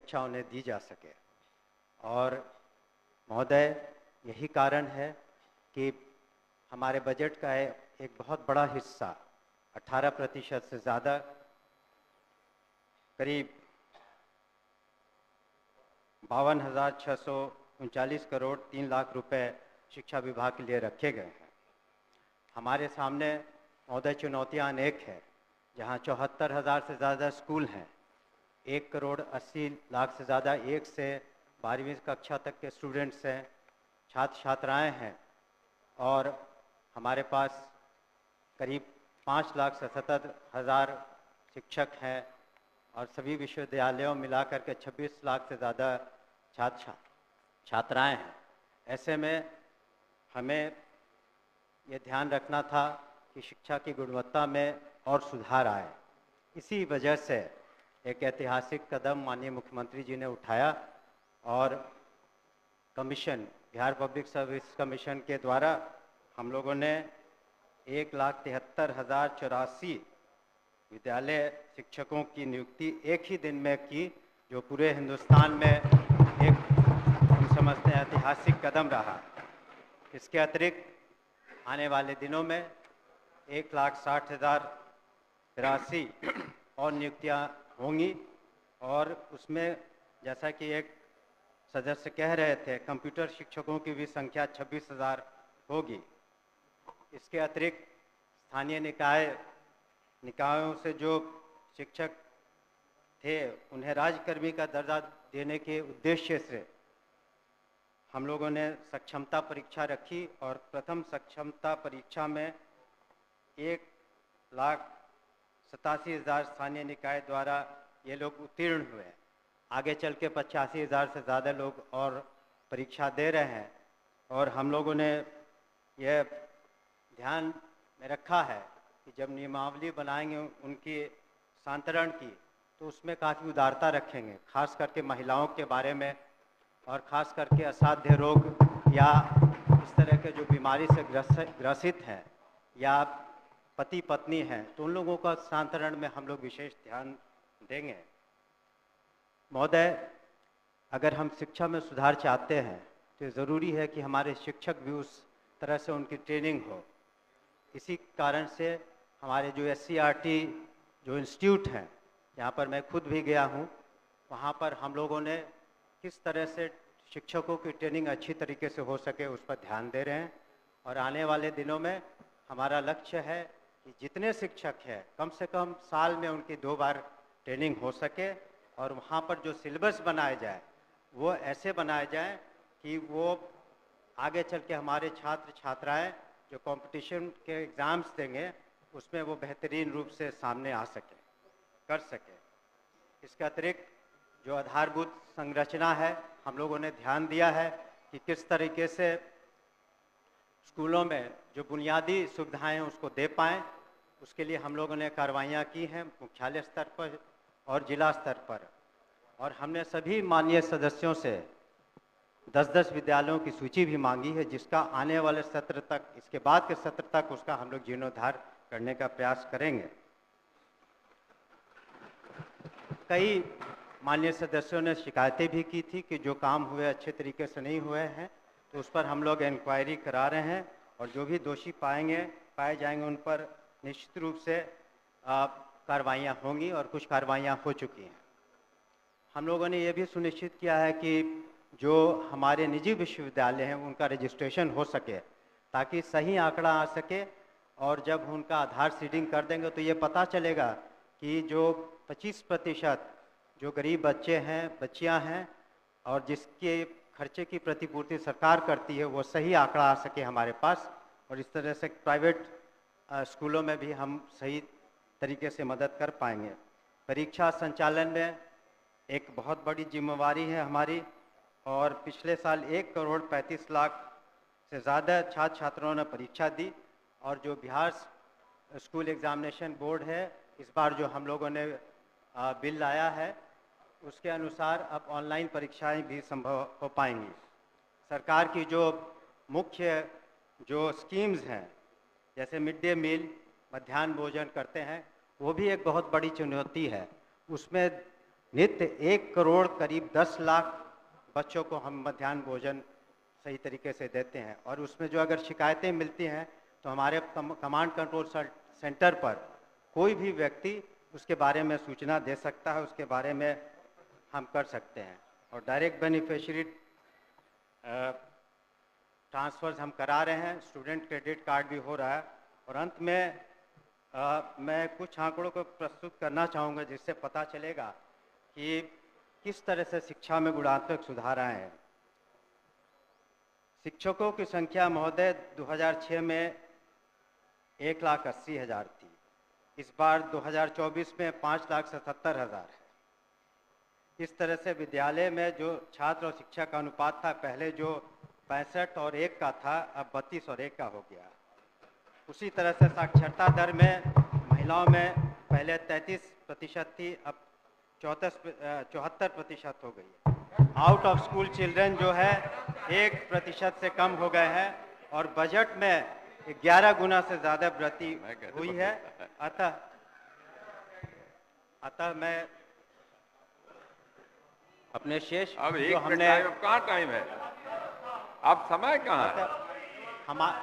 शिक्षा उन्हें दी जा सके। और महोदय, यही कारण है कि हमारे बजट का एक बहुत बड़ा हिस्सा 18% से ज़्यादा, करीब 52,639 करोड़ 3 लाख रुपए शिक्षा विभाग के लिए रखे गए हैं। हमारे सामने महोदय चुनौतियां अनेक हैं, जहां 74,000 से ज़्यादा स्कूल हैं, 1 करोड़ 80 लाख से ज़्यादा 1 से 12वीं कक्षा तक के स्टूडेंट्स हैं, छात्र छात्राएं हैं, और हमारे पास करीब 5,77,000 शिक्षक हैं, और सभी विश्वविद्यालयों मिलाकर के 26 लाख से ज़्यादा छात्र छात्राएं हैं। ऐसे में हमें ये ध्यान रखना था कि शिक्षा की गुणवत्ता में और सुधार आए। इसी वजह से एक ऐतिहासिक कदम माननीय मुख्यमंत्री जी ने उठाया, और commission, Bihar public service commission के द्वारा हम लोगों ने 1,73,084 विद्यालय शिक्षकों की नियुक्ति एक ही दिन में की, जो पूरे हिंदुस्तान में एक हम समझते हैं ऐतिहासिक कदम रहा। इसके अतिरिक्त आने वाले दिनों में 1,60,083 और नियुक्तियां होंगी, और उसमें जैसा कि एक सदस्य कह रहे थे, कंप्यूटर शिक्षकों की भी संख्या 26,000 होगी। इसके अतिरिक्त स्थानीय निकायों से जो शिक्षक थे उन्हें राज्यकर्मी का दर्जा देने के उद्देश्य से हम लोगों ने सक्षमता परीक्षा रखी, और प्रथम सक्षमता परीक्षा में 1,87,000 स्थानीय निकाय द्वारा ये लोग उत्तीर्ण हुए। आगे चल के 85,000 से ज़्यादा लोग और परीक्षा दे रहे हैं, और हम लोगों ने यह ध्यान में रखा है कि जब नियमावली बनाएंगे उनकी सांतरण की, तो उसमें काफ़ी उदारता रखेंगे, खास करके महिलाओं के बारे में, और ख़ास करके असाध्य रोग या इस तरह के जो बीमारी से ग्रसित हैं या पति पत्नी हैं, तो उन लोगों का सांतरण में हम लोग विशेष ध्यान देंगे। महोदय, अगर हम शिक्षा में सुधार चाहते हैं तो ज़रूरी है कि हमारे शिक्षक भी उस तरह से उनकी ट्रेनिंग हो। इसी कारण से हमारे जो SCERT जो इंस्टीट्यूट हैं, यहाँ पर मैं खुद भी गया हूँ, वहाँ पर हम लोगों ने किस तरह से शिक्षकों की ट्रेनिंग अच्छी तरीके से हो सके उस पर ध्यान दे रहे हैं। और आने वाले दिनों में हमारा लक्ष्य है कि जितने शिक्षक हैं कम से कम साल में उनकी 2 बार ट्रेनिंग हो सके, और वहाँ पर जो सिलेबस बनाए जाए वो ऐसे बनाए जाए कि वो आगे चल के हमारे छात्र छात्राएँ जो कंपटीशन के एग्ज़ाम्स देंगे उसमें वो बेहतरीन रूप से सामने आ सके, कर सके। इसके अतिरिक्त जो आधारभूत संरचना है, हम लोगों ने ध्यान दिया है कि किस तरीके से स्कूलों में जो बुनियादी सुविधाएं हैं उसको दे पाएँ। उसके लिए हम लोगों ने कार्रवाइयाँ की हैं मुख्यालय स्तर पर और जिला स्तर पर, और हमने सभी माननीय सदस्यों से 10-10 विद्यालयों की सूची भी मांगी है, जिसका आने वाले सत्र तक, इसके बाद के सत्र तक उसका हम लोग जीर्णोद्धार करने का प्रयास करेंगे। कई माननीय सदस्यों ने शिकायतें भी की थी कि जो काम हुए अच्छे तरीके से नहीं हुए हैं, तो उस पर हम लोग इंक्वायरी करा रहे हैं, और जो भी दोषी पाए जाएंगे उन पर निश्चित रूप से कार्रवाइयाँ होंगी, और कुछ कार्रवाइयाँ हो चुकी हैं। हम लोगों ने ये भी सुनिश्चित किया है कि जो हमारे निजी विश्वविद्यालय हैं उनका रजिस्ट्रेशन हो सके, ताकि सही आंकड़ा आ सके, और जब उनका आधार सीडिंग कर देंगे तो ये पता चलेगा कि जो 25% जो गरीब बच्चे हैं, बच्चियां हैं, और जिसके खर्चे की प्रतिपूर्ति सरकार करती है, वो सही आंकड़ा आ सके हमारे पास, और इस तरह से प्राइवेट स्कूलों में भी हम सही तरीके से मदद कर पाएंगे। परीक्षा संचालन में एक बहुत बड़ी जिम्मेवारी है हमारी, और पिछले साल 1 करोड़ 35 लाख से ज़्यादा छात्र छात्राओं ने परीक्षा दी, और जो बिहार स्कूल एग्जामिनेशन बोर्ड है, इस बार जो हम लोगों ने बिल लाया है उसके अनुसार अब ऑनलाइन परीक्षाएं भी संभव हो पाएंगी। सरकार की जो मुख्य जो स्कीम्स हैं, जैसे मिड डे मील, मध्याह्न भोजन करते हैं, वो भी एक बहुत बड़ी चुनौती है। उसमें नित्य 1 करोड़ करीब 10 लाख बच्चों को हम मध्याह्न भोजन सही तरीके से देते हैं। और उसमें जो अगर शिकायतें मिलती हैं तो हमारे कमांड कंट्रोल सेंटर पर कोई भी व्यक्ति उसके बारे में सूचना दे सकता है, उसके बारे में हम कर सकते हैं। और डायरेक्ट बेनिफिशियरी ट्रांसफर्स हम करा रहे हैं, स्टूडेंट क्रेडिट कार्ड भी हो रहा है। और अंत में मैं कुछ आंकड़ों को प्रस्तुत करना चाहूँगा जिससे पता चलेगा कि किस तरह से शिक्षा में गुणात्मक सुधार आए हैं। शिक्षकों की संख्या महोदय 2006 में 1,80,000 थी। इस बार 2024 में 5,77,000 है। इस तरह से विद्यालय में जो छात्र और शिक्षक का अनुपात था, पहले जो 65 और 1 का था, अब 32 और 1 का हो गया। उसी तरह से साक्षरता दर में महिलाओं में पहले 33% थी, अब 74% हो गई है। आउट ऑफ स्कूल चिल्ड्रन जो है 1% से कम हो गए हैं और बजट में 11 गुना से ज़्यादा वृद्धि हुई है। अतः मैं अपने शेष अब जो एक हमने कहाँ टाइम है, अब समय कहाँ है?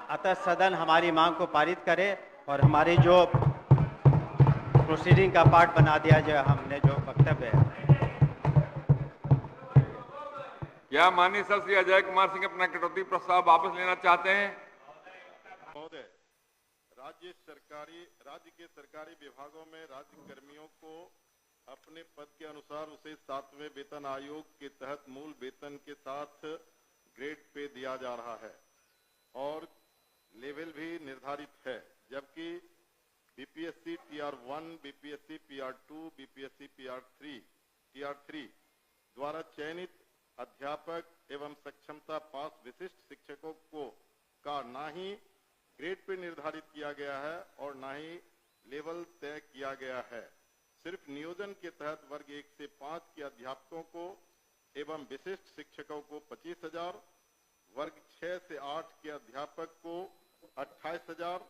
अतः सदन हमारी मांग को पारित करे और हमारी जो प्रोसीडिंग का पार्ट बना दिया जाए। हमने जो वक्तव्य है, क्या माननीय सर श्री अजय कुमार सिंह अपना कटौती प्रस्ताव वापस लेना चाहते हैं? महोदय, राज्य के सरकारी विभागों में राज्य कर्मियों को अपने पद के अनुसार उसे 7वें वेतन आयोग के तहत मूल वेतन के साथ ग्रेड पे दिया जा रहा है और लेवल भी निर्धारित है, जबकि बीपीएससी टीआर1, बीपीएससी पीआर2, बीपीएससी टीआर3 द्वारा चयनित अध्यापक एवं सक्षमता पास विशिष्ट शिक्षकों को का ना ही ग्रेड पे निर्धारित किया गया है और ना ही लेवल तय किया गया है। सिर्फ नियोजन के तहत वर्ग 1 से 5 के अध्यापकों को एवं विशिष्ट शिक्षकों को 25,000, वर्ग 6 से 8 के अध्यापक को 28,000,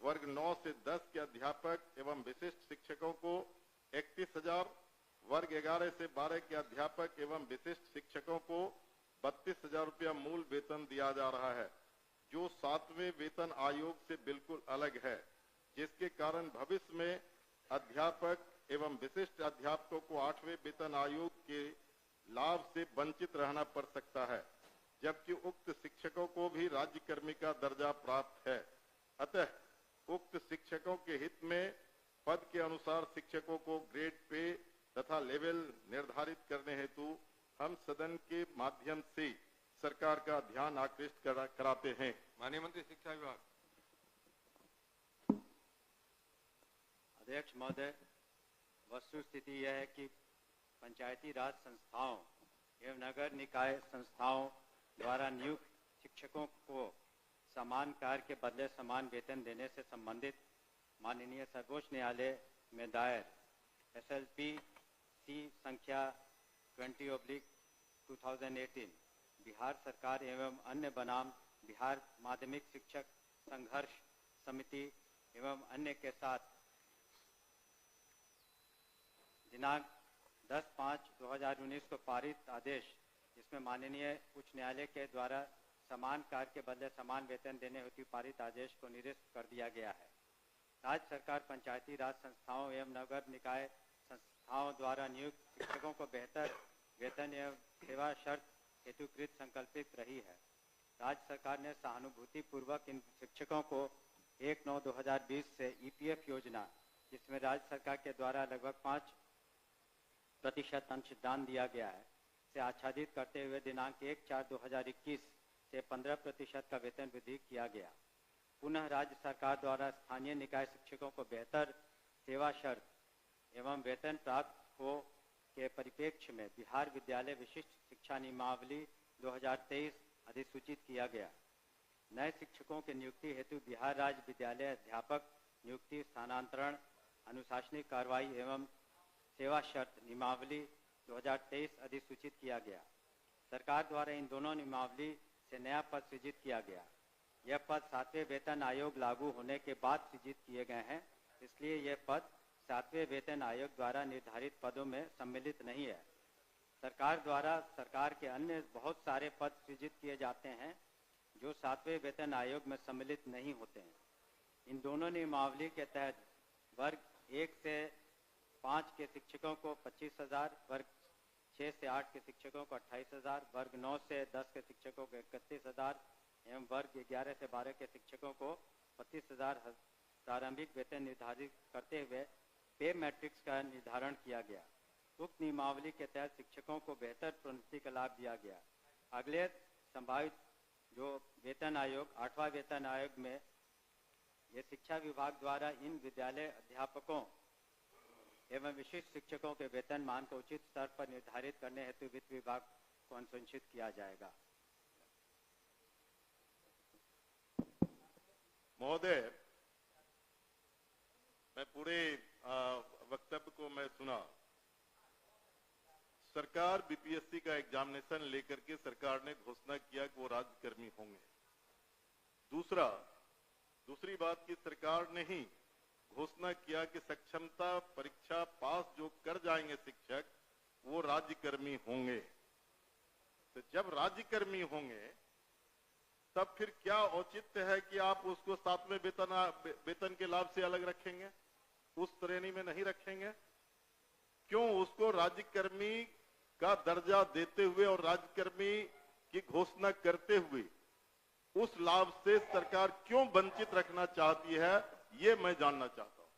वर्ग 9 से 10 के अध्यापक एवं विशिष्ट शिक्षकों को 31,000, वर्ग 11 से 12 के अध्यापक एवं विशिष्ट शिक्षकों को 32,000 रुपया मूल वेतन दिया जा रहा है, जो 7वें वेतन आयोग से बिल्कुल अलग है, जिसके कारण भविष्य में अध्यापक एवं विशिष्ट अध्यापकों को 8वें वेतन आयोग के लाभ से वंचित रहना पड़ सकता है, जबकि उक्त शिक्षकों को भी राज्य कर्मी का दर्जा प्राप्त है। अतः उक्त शिक्षकों के हित में पद के अनुसार शिक्षकों को ग्रेड पे तथा लेवल निर्धारित करने हेतु हम सदन के माध्यम से सरकार का ध्यान आकृष्ट कराते हैं। माननीय मंत्री शिक्षा विभाग। अध्यक्ष महोदय, वस्तु स्थिति यह है कि पंचायती राज संस्थाओं एवं नगर निकाय संस्थाओं द्वारा नियुक्त शिक्षकों को समान कार्य के बदले समान वेतन देने से संबंधित माननीय सर्वोच्च न्यायालय में दायर SLP-C संख्या 20/2018 बिहार सरकार एवं अन्य बनाम बिहार माध्यमिक शिक्षक संघर्ष समिति एवं अन्य के साथ दिनांक 10/5/2019 को पारित आदेश, जिसमें माननीय उच्च न्यायालय के द्वारा समान कार्य के बदले समान वेतन देने हेतु पारित आदेश को निरस्त कर दिया गया है। राज्य सरकार पंचायती राज संस्थाओं एवं नगर निकाय संस्थाओं द्वारा नियुक्त शिक्षकों को बेहतर वेतन एवं सेवा शर्त हेतुकृत संकल्पित रही है। राज्य सरकार ने सहानुभूति पूर्वक इन शिक्षकों को 1/9/2020 से EPF योजना, जिसमें राज्य सरकार के द्वारा लगभग 5% अंशदान दिया गया है, से आच्छादित करते हुए दिनांक 1/4/2021 से 15% का वेतन वृद्धि किया गया। पुनः राज्य सरकार द्वारा स्थानीय निकाय शिक्षकों को बेहतर सेवा शर्त एवं वेतन प्राप्त हो के परिप्रेक्ष्य में बिहार विद्यालय विशिष्ट शिक्षा नियमावली 2023 अधिसूचित किया गया। नए शिक्षकों की नियुक्ति हेतु बिहार राज्य विद्यालय अध्यापक नियुक्ति, स्थानांतरण, अनुशासनिक कार्रवाई एवं सेवा शर्त नियमावली 2023 अधिसूचित किया गया। सरकार द्वारा इन दोनों नियमावली से नया पद सृजित किया गया। यह पद 7वें वेतन आयोग लागू होने के बाद सृजित किए गए हैं, इसलिए यह पद सातवें वेतन आयोग द्वारा निर्धारित पदों में सम्मिलित नहीं है। सरकार द्वारा सरकार के अन्य बहुत सारे पद सृजित किए जाते हैं जो सातवें वेतन आयोग में सम्मिलित नहीं होते हैं। इन दोनों नियमावली के तहत वर्ग 1 से 5 के शिक्षकों को 25,000, वर्ग 6 से 8 के शिक्षकों को 28,000, वर्ग 9 से 10 के शिक्षकों को 31,000 एवं वर्ग 11 से 12 के शिक्षकों को 25,000 प्रारंभिक वेतन निर्धारित करते हुए पे मैट्रिक्स का निर्धारण किया गया। उक्त नियमावली के तहत शिक्षकों को बेहतर प्रोन्नति का लाभ दिया गया। अगले संभावित जो वेतन आयोग 8वां वेतन आयोग में ये शिक्षा विभाग द्वारा इन विद्यालय अध्यापकों एवं विशिष्ट शिक्षकों के वेतन मान को उचित स्तर पर निर्धारित करने हेतु वित्त विभाग को अनुशंसित किया जाएगा। महोदय, मैं पूरे वक्तव्य को मैं सुना। सरकार बीपीएससी का एग्जामिनेशन लेकर के सरकार ने घोषणा किया कि वो राज्यकर्मी होंगे। दूसरी बात की सरकार ने ही घोषणा किया कि सक्षमता परीक्षा पास जो कर जाएंगे शिक्षक वो राज्यकर्मी होंगे। तो जब राज्यकर्मी होंगे तब फिर क्या औचित्य है कि आप उसको 7वें वेतन के लाभ से अलग रखेंगे, उस श्रेणी में नहीं रखेंगे? क्यों उसको राज्यकर्मी का दर्जा देते हुए और राज्यकर्मी की घोषणा करते हुए उस लाभ से सरकार क्यों वंचित रखना चाहती है, ये मैं जानना चाहता हूं।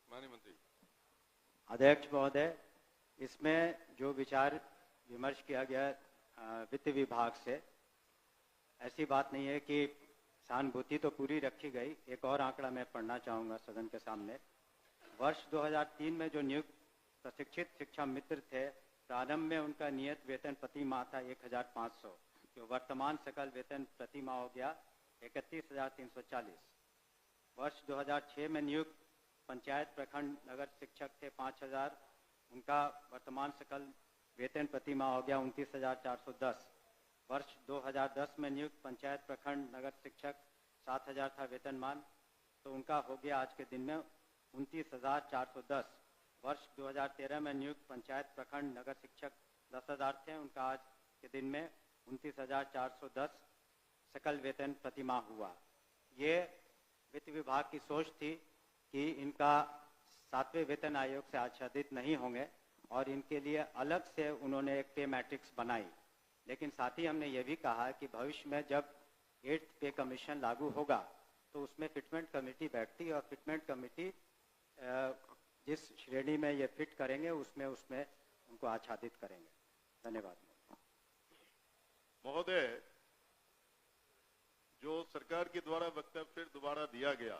माननीय मंत्री। अध्यक्ष महोदय, इसमें जो विचार विमर्श किया गया वित्त विभाग से, ऐसी बात नहीं है कि सहानुभूति तो पूरी रखी गई। एक और आंकड़ा मैं पढ़ना चाहूंगा सदन के सामने। वर्ष 2003 में जो नियुक्त प्रशिक्षित शिक्षा मित्र थे, प्रारंभ में उनका नियत वेतन प्रति माह था 1,500, जो वर्तमान सकल वेतन प्रति माह हो गया 31,340। वर्ष 2006 में नियुक्त पंचायत प्रखंड नगर शिक्षक थे 5,000, उनका वर्तमान सकल वेतन प्रति माह हो गया 29,410। वर्ष 2010 में नियुक्त पंचायत प्रखंड नगर शिक्षक 7,000 था वेतनमान, तो उनका हो गया आज के दिन में 29,410। वर्ष 2013 में नियुक्त पंचायत प्रखंड नगर शिक्षक 10,000 थे, उनका आज के दिन में 29,410 सकल वेतन प्रति माह हुआ। ये वित्त विभाग की सोच थी कि इनका 7वें वेतन आयोग से आच्छादित नहीं होंगे और इनके लिए अलग से उन्होंने एक पे मैट्रिक्स बनाई। लेकिन साथ ही हमने ये भी कहा कि भविष्य में जब 8th पे कमीशन लागू होगा तो उसमें फिटमेंट कमेटी बैठती है और फिटमेंट कमेटी जिस श्रेणी में ये फिट करेंगे उसमें उनको आच्छादित करेंगे। धन्यवाद महोदय। जो सरकार के द्वारा वक्तव्य फिर दोबारा दिया गया,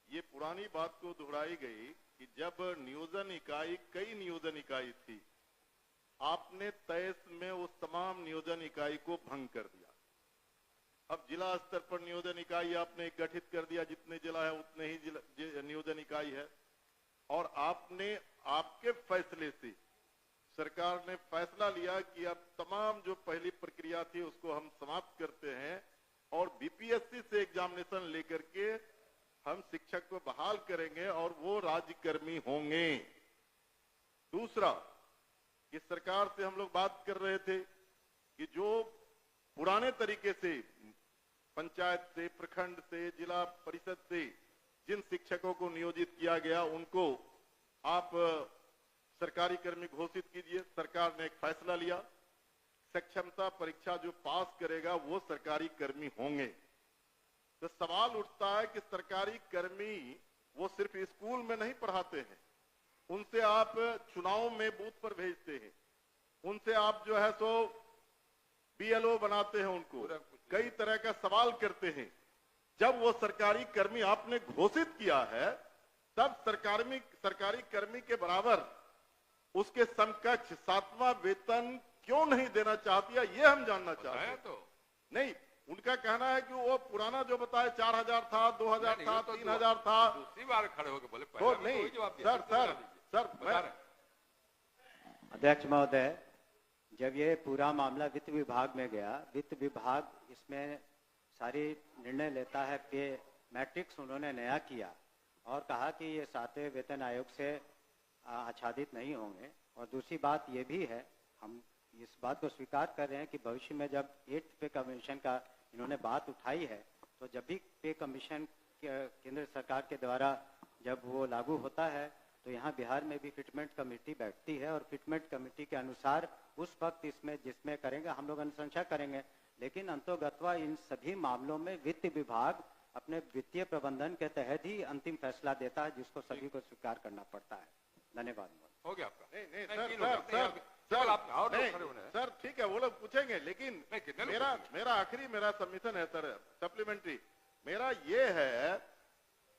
ये पुरानी बात को दोहराई गई कि जब नियोजन इकाई कई नियोजन इकाई थी, आपने 23 में उस तमाम नियोजन इकाई को भंग कर दिया। अब जिला स्तर पर नियोजन इकाई आपने गठित कर दिया, जितने जिला है उतने ही नियोजन इकाई है। और आपके फैसले से सरकार ने फैसला लिया कि अब तमाम जो पहली प्रक्रिया थी उसको हम समाप्त करते हैं और बीपीएससी से एग्जामिनेशन लेकर के हम शिक्षक को बहाल करेंगे और वो राज्यकर्मी होंगे। दूसरा, कि सरकार से हम लोग बात कर रहे थे कि जो पुराने तरीके से पंचायत से, प्रखंड से, जिला परिषद से जिन शिक्षकों को नियोजित किया गया उनको आप सरकारी कर्मी घोषित कीजिए। सरकार ने एक फैसला लिया, सक्षमता परीक्षा जो पास करेगा वो सरकारी कर्मी होंगे। तो सवाल उठता है कि सरकारी कर्मी वो सिर्फ स्कूल में नहीं पढ़ाते हैं, उनसे आप चुनाव में बूथ पर भेजते हैं, उनसे आप जो है सो बीएलओ बनाते हैं, उनको कई तरह का सवाल करते हैं। जब वो सरकारी कर्मी आपने घोषित किया है तब सरकारी कर्मी के बराबर उसके समकक्ष 7वां वेतन क्यों नहीं देना चाहती है, ये हम जानना चाहते हैं। तो नहीं, उनका कहना है कि वो पुराना जो बताया 4,000 था, 2,000 था, 3,000 था। दूसरी बार खड़े होकर बोले तो नहीं सर अध्यक्ष महोदय, जब ये पूरा मामला वित्त विभाग में गया, वित्त विभाग इसमें सारी निर्णय लेता है। पे मैट्रिक्स उन्होंने नया किया और कहा कि ये 7वें वेतन आयोग से आच्छादित नहीं होंगे। और दूसरी बात ये भी है, हम इस बात को स्वीकार कर रहे हैं कि भविष्य में जब 8th पे कमीशन का इन्होंने बात उठाई है, तो जब भी पे कमीशन केंद्र सरकार के द्वारा जब वो लागू होता है तो यहाँ बिहार में भी फिटमेंट कमेटी बैठती है और फिटमेंट कमेटी के अनुसार उस वक्त इसमें जिसमें करेंगे हम लोग अनुशंसा करेंगे, लेकिन अंतोगत्वा इन सभी मामलों में वित्त विभाग अपने वित्तीय प्रबंधन के तहत ही अंतिम फैसला देता है, जिसको सभी को स्वीकार करना पड़ता है। धन्यवाद। हो गया आपका? नहीं सर ठीक है, वो लोग पूछेंगे, लेकिन मेरा सबमिशन है सर, सप्लीमेंट्री मेरा ये है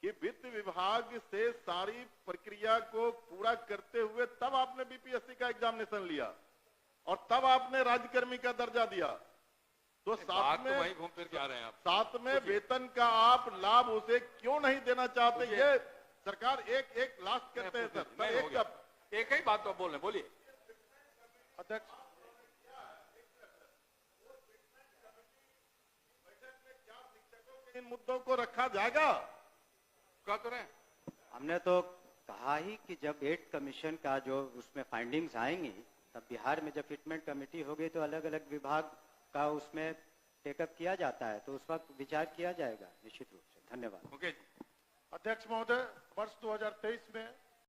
कि वित्त विभाग से सारी प्रक्रिया को पूरा करते हुए तब आपने बीपीएससी का एग्जामिनेशन लिया और तब आपने राज्यकर्मी का दर्जा दिया। तो साथ में वही घूम फिर के आ रहे हैं आप। साथ में वेतन का आप लाभ उसे क्यों नहीं देना चाहते? ये सरकार एक लास्ट करते हैं सर, एक ही बात तो बोल रहे, बोलिए अध्यक्ष। इन मुद्दों को रखा जाएगा? कह तो रहे, हमने तो कहा ही कि जब 8th कमीशन का जो उसमें फाइंडिंग्स आएंगी, तब बिहार में जब फिटमेंट कमेटी होगी तो अलग अलग विभाग का उसमें टेकअप किया जाता है, तो उस वक्त विचार किया जाएगा निश्चित रूप से। धन्यवाद। ओके। अध्यक्ष महोदय, वर्ष 2023 में